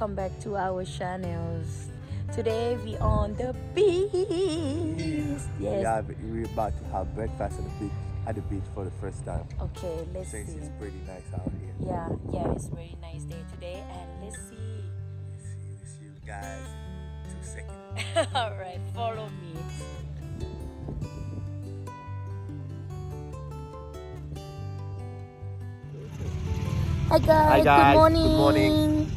welcome back to our channels. Today we on the beach. Yes. We're about to have breakfast at the beach for the first time. Okay, let's Since see. it's pretty nice out here. Yeah, it's very nice day today, and let's see. See you guys in 2 seconds. All right, follow me. Hi guys, guys, good morning. good morning.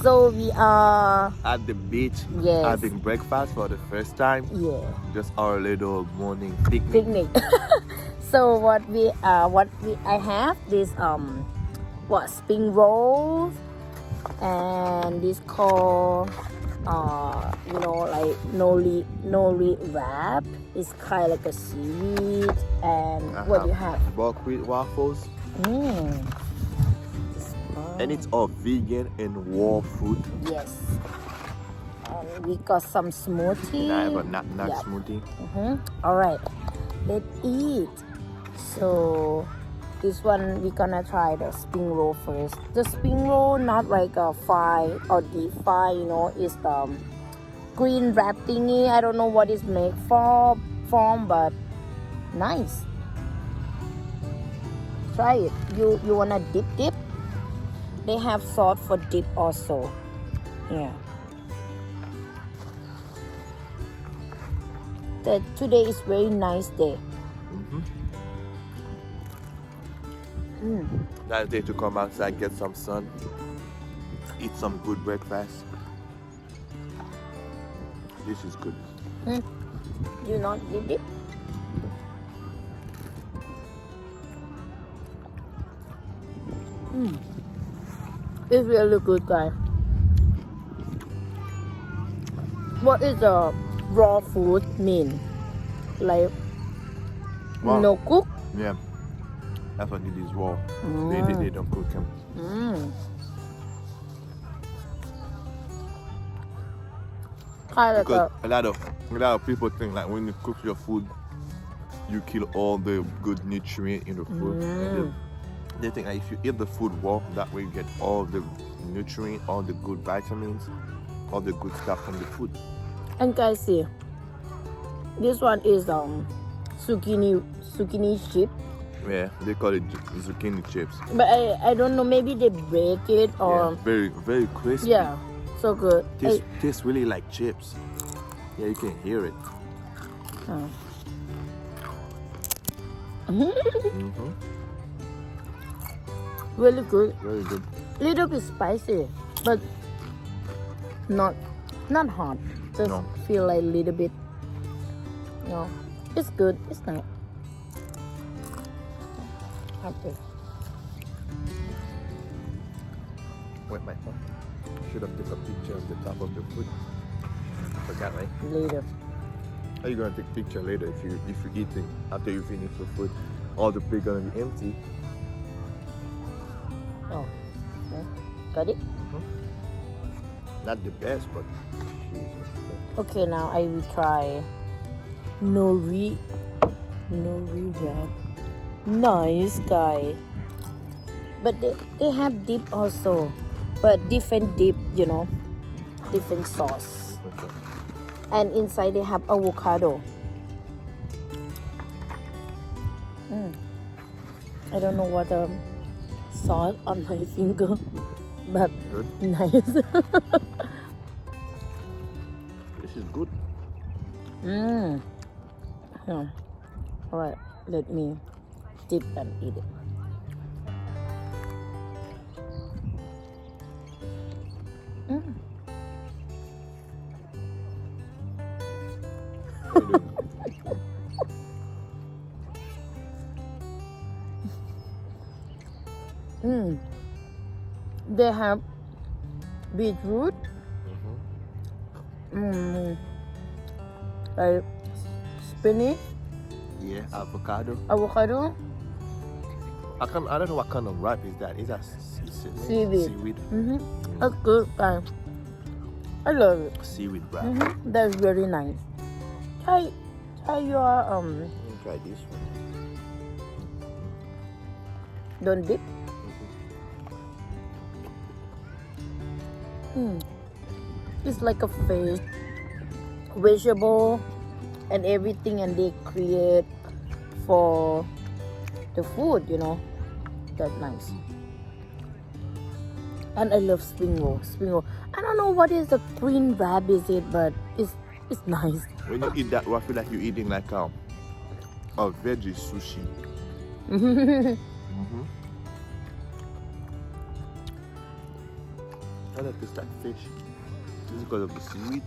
So we are At the beach, Yes. having breakfast for the first time. Just our little morning picnic. So I have this spring rolls, and this called like nori wrap. It's kind of like a seaweed, and what do you have? Buckwheat waffles. And it's all vegan and raw fruit. Yes. And we got some smoothie. And I have a nut Yeah. smoothie. All right, let's eat. So this one we're gonna try the spring roll first. The spring roll not like a fry or deep fry, it's the green wrap thingy. I don't know what it's made from, but nice. Try it. You wanna dip? They have sauce for dip also. Yeah. Today is very nice day. Nice day to come outside, get some sun, eat some good breakfast. This is good. You not dip it? It's really good, guys. What is the raw food mean? Like Wow. no cook? Yeah, that's what it is raw. They don't cook them. Kind of Because a lot of people think like when you cook your food, you kill all the good nutrient in the food. And they think that if you eat the food raw, that way you get all the nutrient, all the good vitamins, all the good stuff from the food. And guys, see, this one is zucchini chip, Yeah, they call it zucchini chips. but I don't know, maybe they break it or Yeah, very very crispy. yeah, so good. Tastes really like chips. Yeah, you can hear it. Really good. Very good. Little bit spicy, but not hot. Just No. feel like a little bit. It's good. It's nice. Okay. Wait, my phone. Should have took a picture of the top of the food. Forgot, right? Later. How you gonna take picture later if you eating after you finish the food? All the plate gonna be empty. Oh, okay. Got it. Not the best, but Okay, now I will try nori wrap. Nice, guy. But they have dip also, but different dip, different sauce. okay. And inside they have avocado. I don't know what sauce on my finger, but Good. nice. This is good. Yeah. All right, let me dip and eat it. Very good. They have beetroot, like spinach, Yeah, avocado. avocado, I don't know what kind of wrap is that. Is that Seaweed. Seaweed. That's good, guys. I love it. Seaweed wrap. That's very nice. Try your Let me try this one. don't dip. It's like a fish, vegetable, and everything, and they create for the food, you know. That's nice. And I love spring roll. Spring roll. I don't know what is the green wrap is it, but it's nice. When you eat that, I feel like you're eating like a veggie sushi. I like this like fish. Is it because of the seaweed?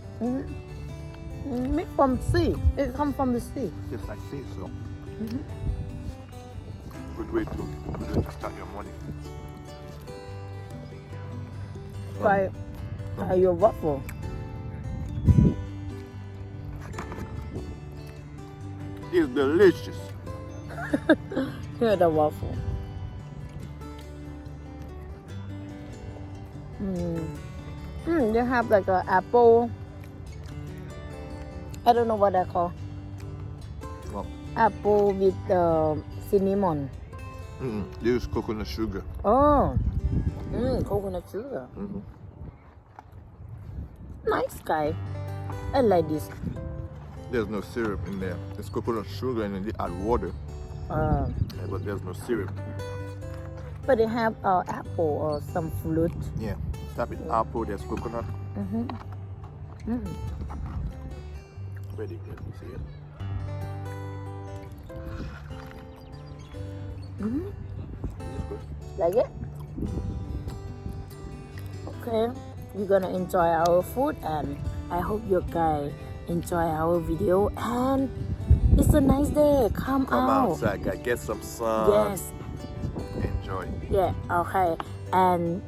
Made from sea. It comes from the sea. Just like fish, so. Good way to start your morning. Try your waffle. It's delicious. Here the waffle. They have like an apple. I don't know what they call. Well, Apple with cinnamon. they use coconut sugar. Oh, coconut sugar. Nice guy. I like this. There's no syrup in there. It's coconut sugar and then they add water. But there's no syrup. But they have apple or some fruit. Yeah. Tap it apple, there's coconut. Very good. You see it? It's good. Like it? Okay, we're gonna enjoy our food, and I hope you guys enjoy our video. And it's a nice day. Come out. outside, guys. Get some sun. Yes. Enjoy. Yeah. Okay. And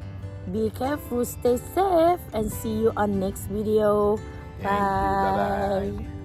be careful. Stay safe. And see you on next video. Thank you. Bye-bye.